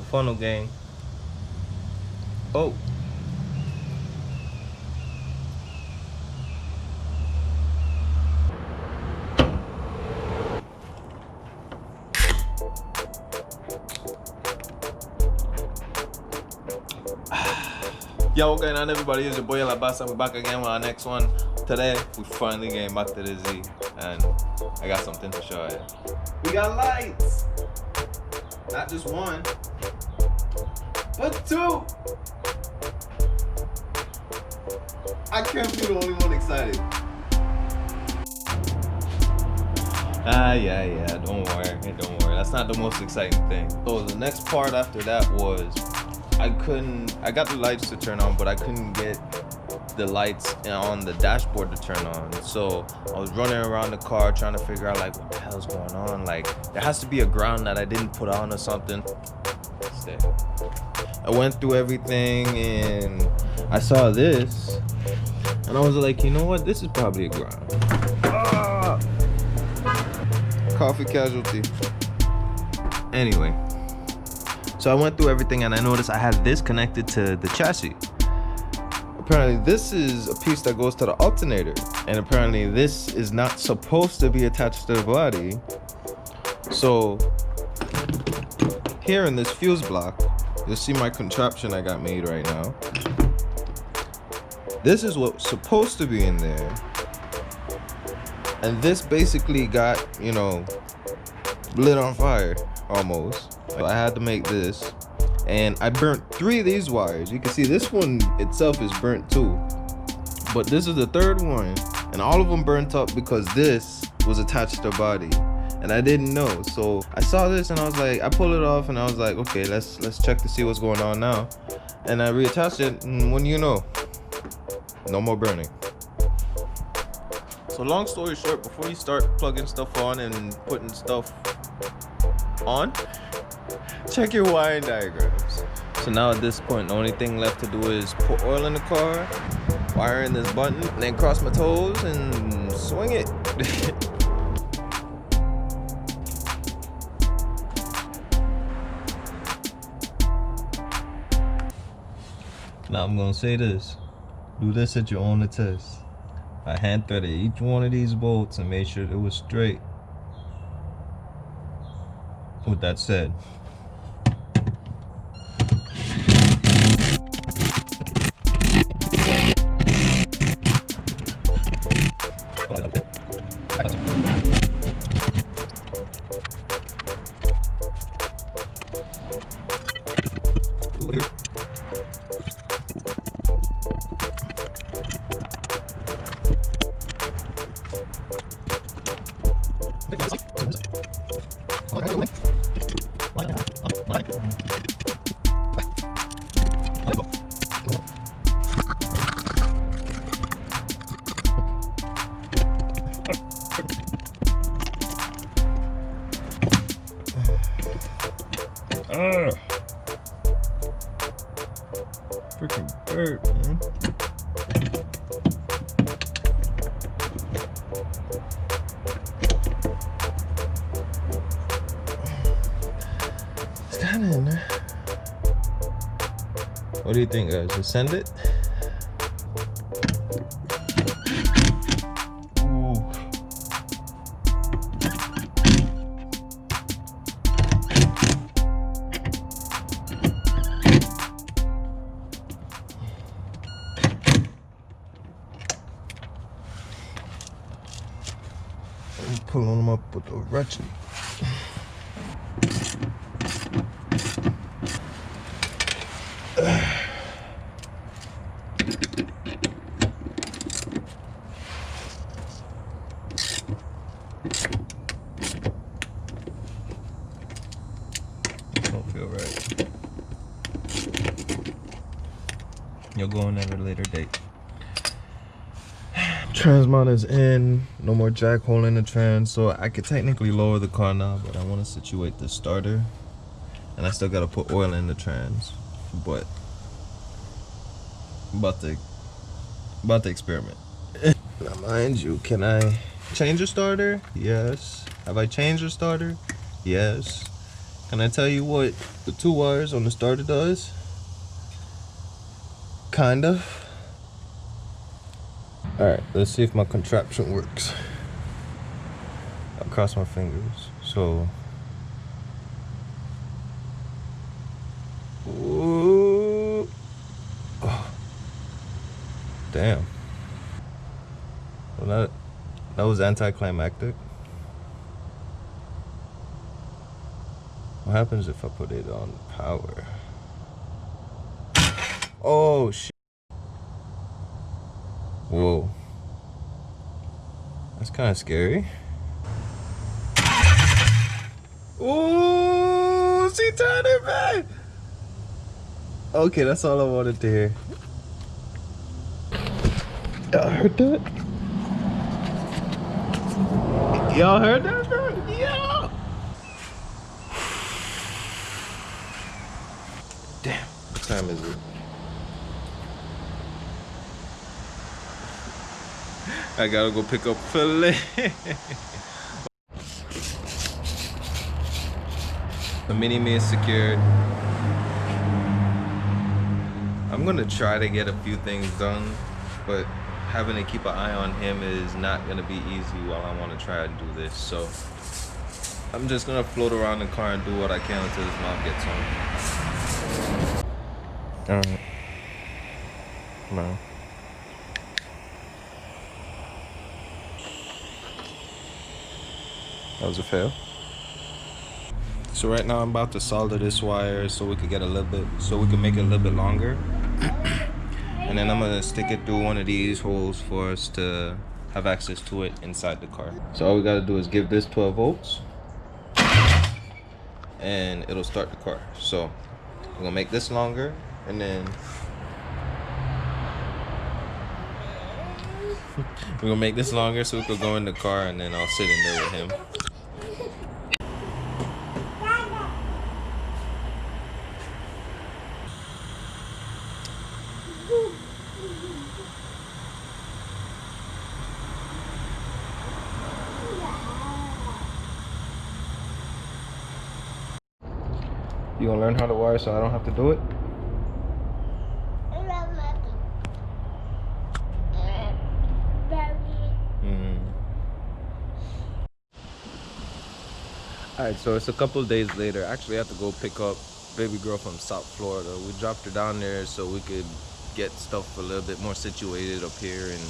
funnel gang. Oh. Yo, what's going on, everybody? It's your boy Alabasta. We're back again with our next one. Today, we finally getting back to the Z, and I got something to show you. We got lights! Not just one, but two! I can't be the only one excited. Yeah, don't worry. That's not the most exciting thing. So the next part after that was, I got the lights to turn on, but I couldn't get the lights on the dashboard to turn on. So I was running around the car trying to figure out like what the hell's going on. Like there has to be a ground that I didn't put on or something. Stay. I went through everything and I saw this and I was like, you know what? This is probably a ground. Coffee casualty. Anyway. So I went through everything and I noticed I had this connected to the chassis. Apparently this is a piece that goes to the alternator. And apparently this is not supposed to be attached to the body. So here in this fuse block, you'll see my contraption I got made right now. This is what's supposed to be in there. And this basically got, you know, lit on fire almost. So I had to make this, and I burnt 3 of these wires. You can see this one itself is burnt too, but this is the 3rd one, and all of them burnt up because this was attached to the body, and I didn't know. So I saw this and I was like, I pulled it off and I was like, okay, let's check to see what's going on now. And I reattached it, and when you know, no more burning. So long story short, before you start plugging stuff on and putting stuff on, check your wiring diagrams. So now at this point, the only thing left to do is put oil in the car, wire in this button, and then cross my toes and swing it. Now I'm gonna say this, do this at your own test. I hand threaded each one of these bolts and made sure it was straight. With that said, freaking bird, man. It's kind of in there. What do you think, guys? Just send it? I'm pulling them up with the ratchet. Don't feel right. You'll go on at a later date. Trans is in, no more jack hole in the trans, so I could technically lower the car now, but I want to situate the starter, and I still got to put oil in the trans, but about to experiment. Now mind you, can I change the starter? Yes. Have I changed the starter? Yes. Can I tell you what the 2 wires on the starter does? Kind of. Alright, let's see if my contraption works. I'll cross my fingers. So. Ooh. Oh. Damn. Well, that was anticlimactic. What happens if I put it on power? Oh shit. Whoa. That's kind of scary. Ooh, she turned it back. Okay, that's all I wanted to hear. Y'all heard that? Y'all heard that, bro? Yeah. Damn. What time is it? I gotta go pick up filet. The mini-me is secured. I'm gonna try to get a few things done, but having to keep an eye on him is not gonna be easy while I wanna try and do this. So I'm just gonna float around the car and do what I can until his mom gets home. Alright. No. That was a fail. So right now I'm about to solder this wire so we could get a little bit, so we can make it a little bit longer. And then I'm gonna stick it through one of these holes for us to have access to it inside the car. So all we gotta do is give this 12 volts and it'll start the car. So we're gonna make this longer and then we're gonna make this longer so we could go in the car and then I'll sit in there with him. You gonna learn how to wire so I don't have to do it? Alright, so it's a couple days later. Actually, I have to go pick up baby girl from South Florida. We dropped her down there so we could get stuff a little bit more situated up here. And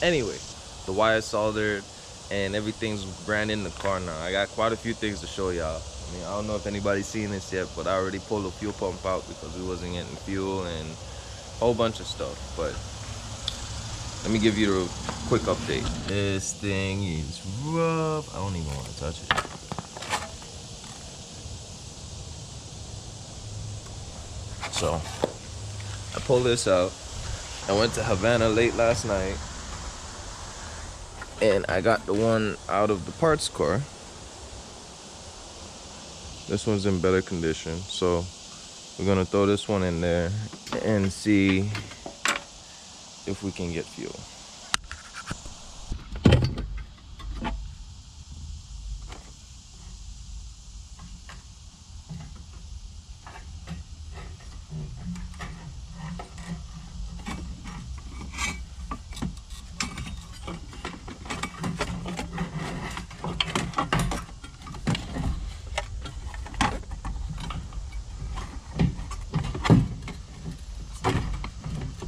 anyway, the wire's soldered and everything's brand in the car now. I got quite a few things to show y'all. I mean, I don't know if anybody's seen this yet, but I already pulled the fuel pump out because we wasn't getting fuel and a whole bunch of stuff. But let me give you a quick update. This thing is rough. I don't even want to touch it. So I pulled this out. I went to Havana late last night and I got the one out of the parts car. This one's in better condition, so we're gonna throw this one in there and see if we can get fuel.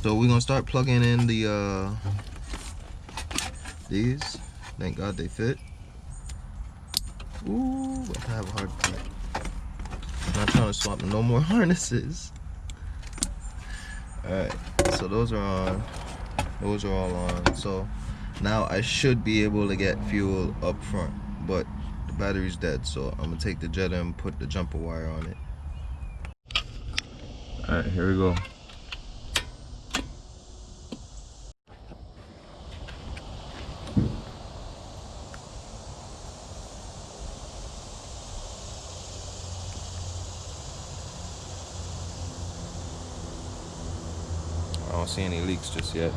So we're gonna start plugging in the these. Thank God they fit. Ooh, I have a hard time. I'm not trying to swap no more harnesses. Alright, so those are on. Those are all on. So now I should be able to get fuel up front, but the battery's dead, so I'm gonna take the Jetta and put the jumper wire on it. Alright, here we go. I don't see any leaks just yet.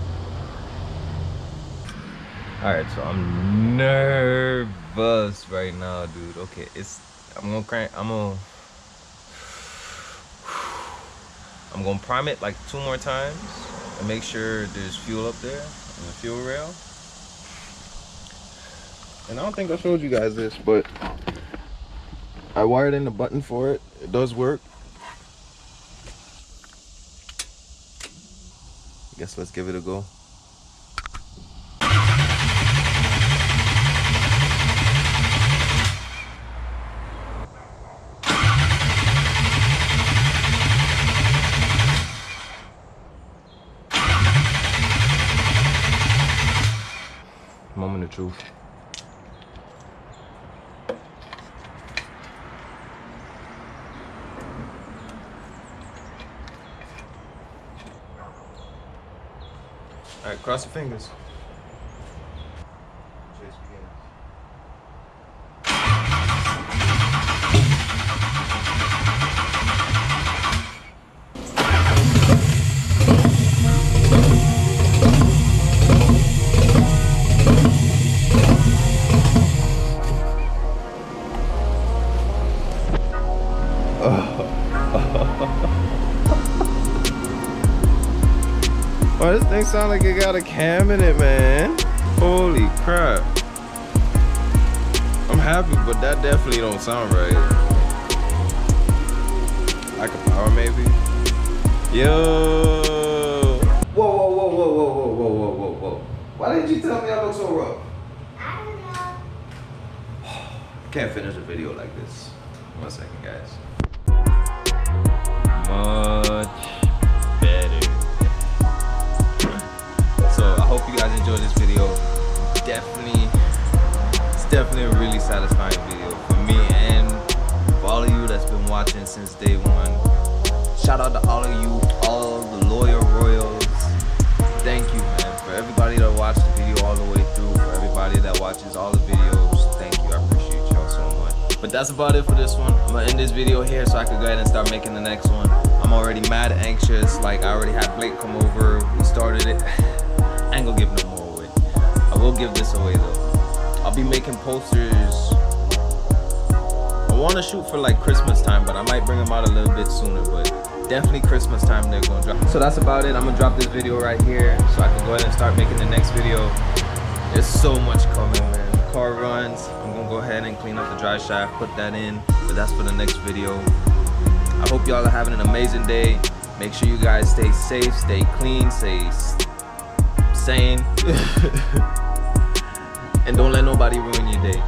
Alright, so I'm nervous right now, dude. Okay, I'm gonna prime it like 2 more times and make sure there's fuel up there on the fuel rail. And I don't think I showed you guys this, but I wired in the button for it. It does work. I guess let's give it a go. Moment of truth. All right, cross your fingers. Chase begins. Oh, this thing sounds like it got a cam in it, man. Holy crap. I'm happy, but that definitely don't sound right. Like a power maybe? Yo! Whoa, whoa, whoa, whoa, whoa, whoa, whoa, whoa, whoa, whoa. Why did you tell me I look so rough? I don't know. Can't finish a video like this. 1 second, guys. Much better. So I hope you guys enjoyed this video. It's definitely a really satisfying video for me and for all of you that's been watching since day one. Shout out to all of you, all the loyal royals. Thank you, man, for everybody that watched the video all the way through, for everybody that watches all the videos. Thank you, I appreciate y'all so much. But that's about it for this one. I'm gonna end this video here so I can go ahead and start making the next one. I'm already mad anxious, like I already had Blake come over, we started it. I ain't gonna give no more away. I will give this away though. I'll be making posters. I wanna shoot for like Christmas time, but I might bring them out a little bit sooner, but definitely Christmas time they're gonna drop. So that's about it. I'm gonna drop this video right here so I can go ahead and start making the next video. There's so much coming, man. The car runs. I'm gonna go ahead and clean up the dry shaft, put that in, but that's for the next video. I hope y'all are having an amazing day. Make sure you guys stay safe, stay clean, stay sane. And don't let nobody ruin your day.